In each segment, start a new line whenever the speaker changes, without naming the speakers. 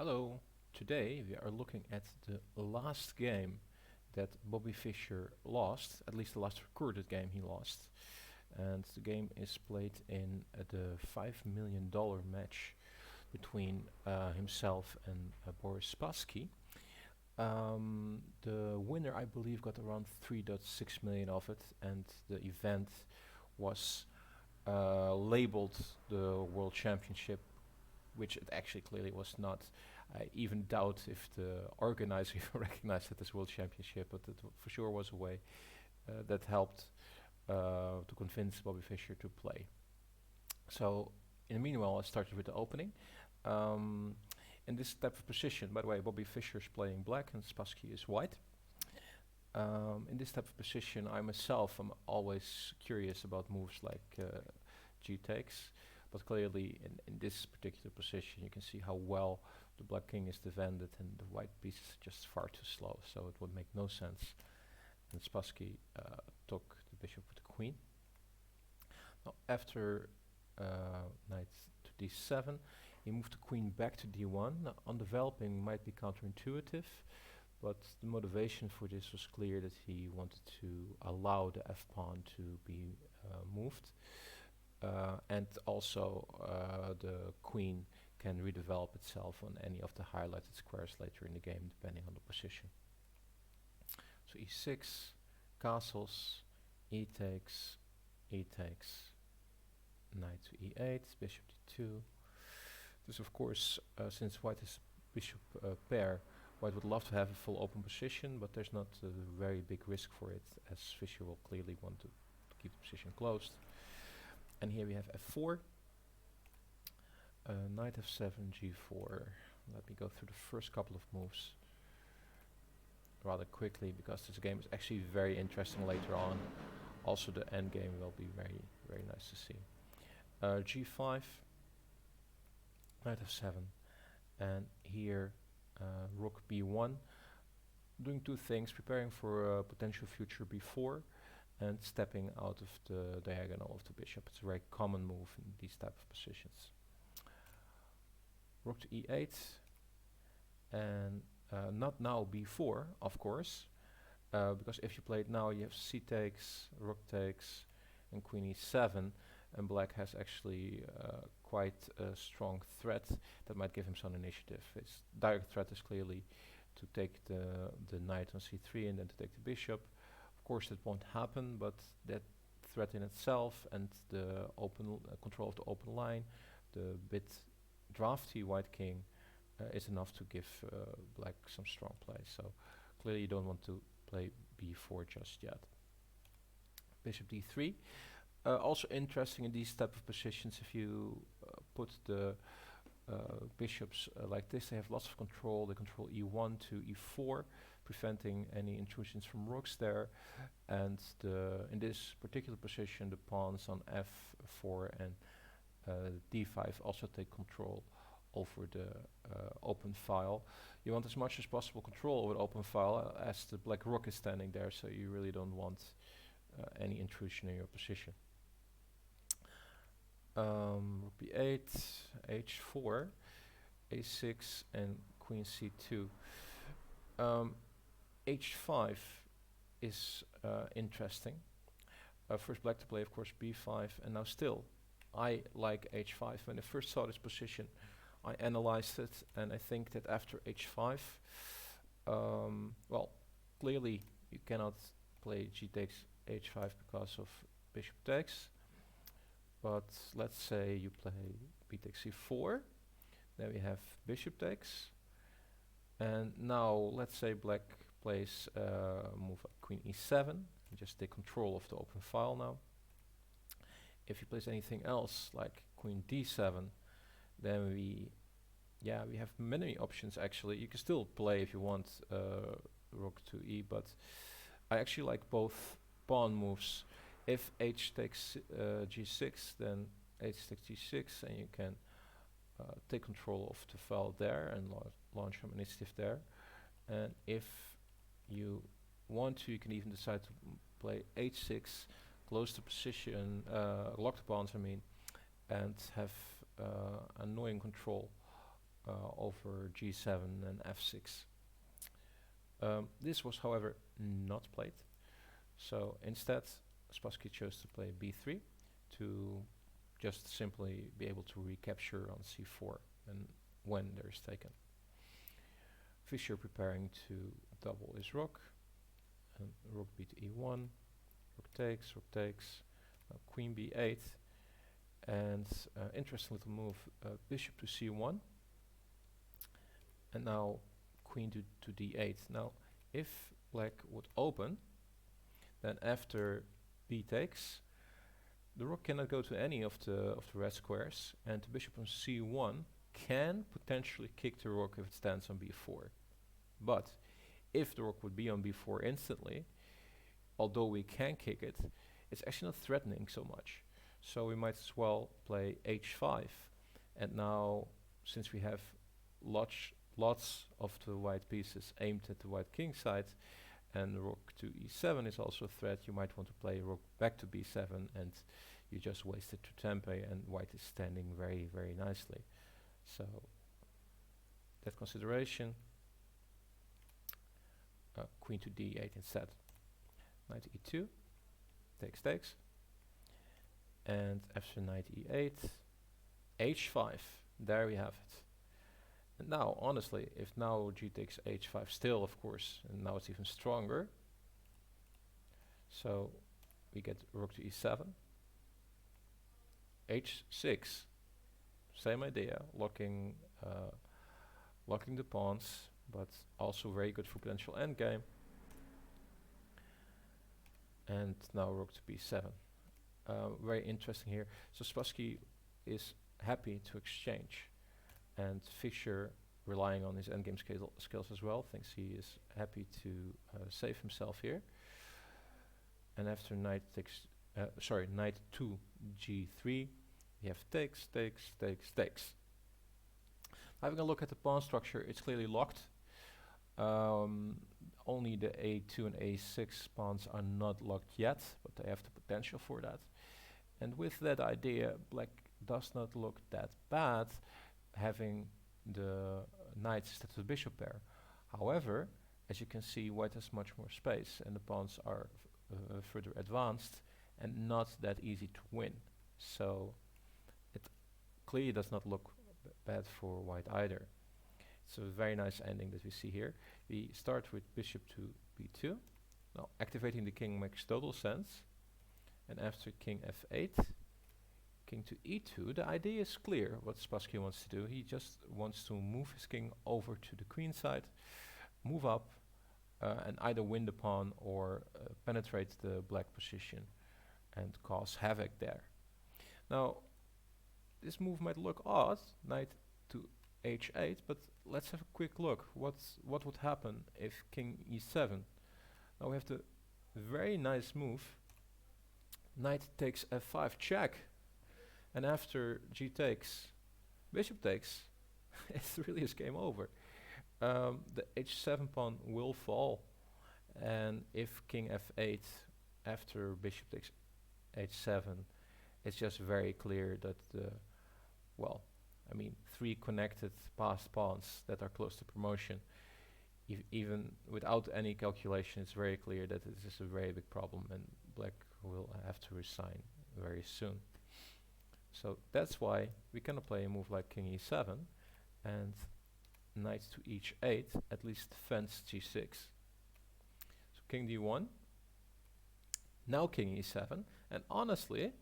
Hello, today we are looking at the last game that Bobby Fischer lost, at least the last recorded game he lost. And the game is played in the $5 million match between himself and Boris Spassky. The winner, I believe, got around 3.6 million of it, and the event was labeled the World Championship, which it actually clearly was not. I even doubt if the organizer even recognized it as World Championship, but it for sure was a way that helped to convince Bobby Fischer to play. So, in the meanwhile, I started with the opening. Um, in this type of position, by the way, Bobby Fischer is playing black and Spassky is white. In this type of position, I myself am always curious about moves like G takes, but clearly in this particular position, you can see how well the black king is defended and the white piece is just far too slow, so it would make no sense. And Spassky took the bishop with the queen. Now, after knight to d7, he moved the queen back to d1. Now, on developing might be counterintuitive, but the motivation for this was clear that he wanted to allow the f-pawn to be moved. And also the queen can redevelop itself on any of the highlighted squares later in the game, depending on the position. So e6, castles, e takes, knight to e8, bishop d2. This, of course, since white is bishop pair, white would love to have a full open position, but there's not a very big risk for it, as Fischer will clearly want to keep the position closed. And here we have f4, knight f7, g4. Let me go through the first couple of moves rather quickly, because this game is actually very interesting later on. Also the endgame will be very, very nice to see. g5, knight f7, and here rook b1, doing two things: preparing for a potential future b4 and stepping out of the diagonal of the bishop. It's a very common move in these type of positions. Rook to e8, and not now b4, of course, because if you play it now, you have c takes, rook takes, and queen e7, and black has actually quite a strong threat that might give him some initiative. Its direct threat is clearly to take the knight on c3 and then to take the bishop. Of course, that won't happen, but that threat in itself and the open control of the open line, the bit drafty white king, is enough to give black some strong play. So clearly you don't want to play b4 just yet. Bishop d3. Also interesting in these type of positions, if you put the bishops like this, they have lots of control. They control e1 to e4, preventing any intrusions from rooks there. And in this particular position, the pawns on f4 and d5 also take control over the open file. You want as much as possible control over the open file as the black rook is standing there, so you really don't want any intrusion in your position. Rook b8, h4, a6, and queen c2. h5 is interesting. First black to play, of course, b5, and now still, I like h5. When I first saw this position, I analyzed it, and I think that after h5, well, clearly you cannot play g takes h5 because of bishop takes. But let's say you play b takes c4, then we have bishop takes, and now let's say black plays move like queen e7, and just take control of the open file now. If he plays anything else like queen d7, then we have many options actually. You can still play if you want rook to e, but I actually like both pawn moves. If h takes g6, then h takes g6, and you can take control of the file there and launch some initiative there. And if you want to, you can even decide to play h6, close the position, lock the pawns, I mean, and have annoying control over g7 and f6. This was, however, not played. So instead, Spassky chose to play b3 to just simply be able to recapture on c4 and when there is taken. Fischer preparing to double his rook, and rook b to e1, rook takes, queen b8, and interesting little move, bishop to c1, and now queen to d8. Now, if black would open, then after b takes, the rook cannot go to any of the red squares, and the bishop on c1 can potentially kick the rook if it stands on b4. But if the rook would be on b4 instantly, although we can kick it, it's actually not threatening so much. So we might as well play h5. And now, since we have lots of the white pieces aimed at the white king side, and rook to e7 is also a threat, you might want to play rook back to b7, and you just wasted two tempo, and white is standing very, very nicely. So that consideration, queen to d8 instead. Knight e2, takes, and after knight e8, h5, there we have it. And now, honestly, if now g takes h5 still, of course, and now it's even stronger. So we get rook to e7, h6, same idea, locking the pawns, but also very good for potential endgame. And now rook to b7. Very interesting here. So Spassky is happy to exchange, and Fischer, relying on his endgame skills as well, thinks he is happy to save himself here. And after knight to g3, we have takes. Having a look at the pawn structure, it's clearly locked. Only the a2 and a6 pawns are not locked yet, but they have the potential for that. And with that idea, black does not look that bad, having the knights instead of the bishop pair. However, as you can see, white has much more space, and the pawns are further advanced and not that easy to win. So it clearly does not look bad for white either. It's a very nice ending that we see here. We start with bishop to b2. Now activating the king makes total sense. And after king f8, king to e2, the idea is clear what Spassky wants to do. He just wants to move his king over to the queen side, move up, and either win the pawn or penetrate the black position and cause havoc there. Now, this move might look odd, knight to h8, but let's have a quick look. What would happen if king e7? Now we have the very nice move, knight takes f5 check, and after g takes, bishop takes, it's really is game over. The h7 pawn will fall, and if king f8 after bishop takes h7, it's just very clear that the, well, I mean, three connected passed pawns that are close to promotion, even without any calculation, it's very clear that this is a very big problem, and black will have to resign very soon. So that's why we cannot play a move like king e7, and knight to h8 at least defends g6. So king d1, now king e7, and honestly,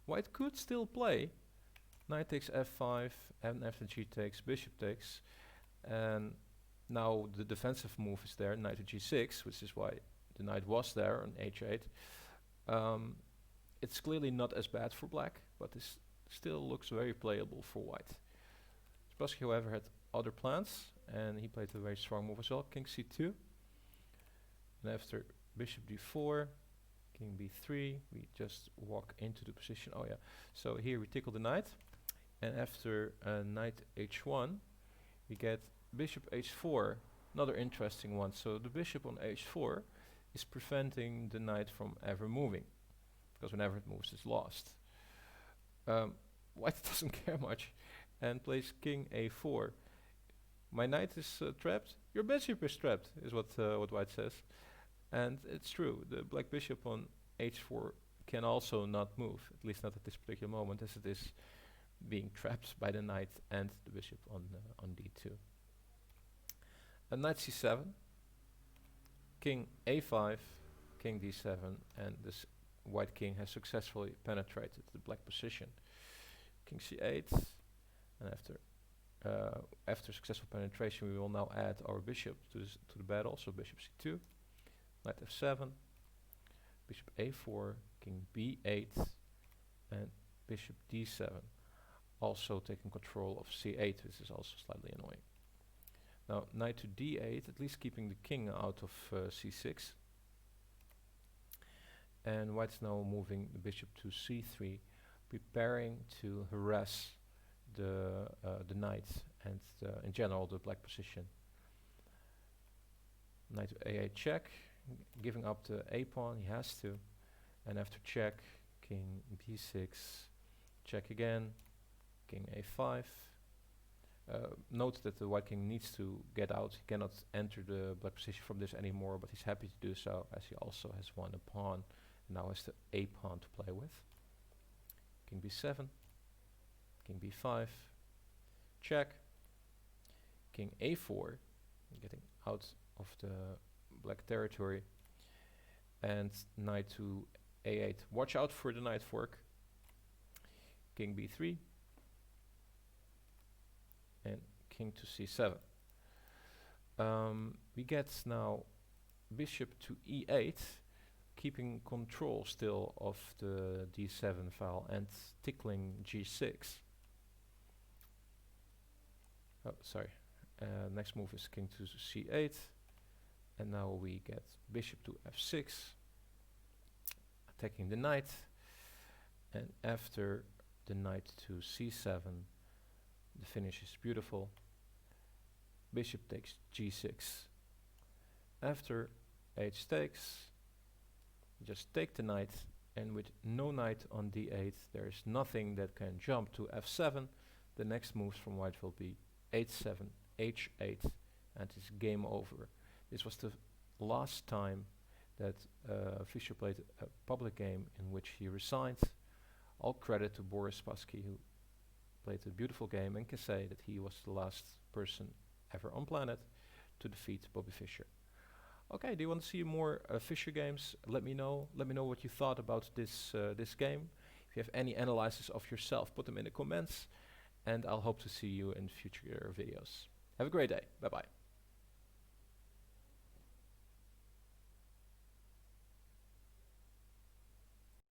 white could still play knight takes f5, and after g takes, bishop takes, and now the defensive move is there, knight to g6, which is why the knight was there on h8. It's clearly not as bad for black, but this still looks very playable for white. Spassky, however, had other plans, and he played a very strong move as well, king c2, and after bishop d4, king b3, we just walk into the position. Oh yeah, so here we tickle the knight, and after knight h1, we get bishop h4, another interesting one. So the bishop on h4 is preventing the knight from ever moving, because whenever it moves, it's lost. White doesn't care much and plays king a4. My knight is trapped. Your bishop is trapped, is what white says. And it's true, the black bishop on h4 can also not move, at least not at this particular moment, as it is being trapped by the knight and the bishop on d2. And knight c7, king a5, king d7, and this white king has successfully penetrated the black position. King c8, and after successful penetration, we will now add our bishop to the battle. So bishop c2, knight f7, bishop a4, king b8, and bishop d7. Also taking control of c8, which is also slightly annoying. Now knight to d8, at least keeping the king out of c6. And white's now moving the bishop to c3, preparing to harass the knight and in general the black position. Knight to a8 check, giving up the a pawn, he has to. And after check, king b6, check again, king a5. Note that the white king needs to get out. He cannot enter the black position from this anymore, but he's happy to do so, as he also has won a pawn and now has the a pawn to play with. King b7, king b5, check, king a4, getting out of the black territory, and knight to a8. Watch out for the knight fork. King b3, and king to c7. We get now bishop to e8, keeping control still of the d7 file and tickling g6. Oh, sorry. Next move is king to c8, and now we get bishop to f6, attacking the knight, and after the knight to c7, the finish is beautiful. Bishop takes g6. After h takes, just take the knight, and with no knight on d8, there is nothing that can jump to f7. The next moves from white will be h7, h8, and it's game over. This was the last time that Fischer played a public game in which he resigned. All credit to Boris Spassky, who played a beautiful game and can say that he was the last person ever on planet to defeat Bobby Fischer. Okay, do you want to see more Fischer games? Let me know. Let me know what you thought about this game. If you have any analysis of yourself, put them in the comments, and I'll hope to see you in future videos. Have a great day. Bye bye.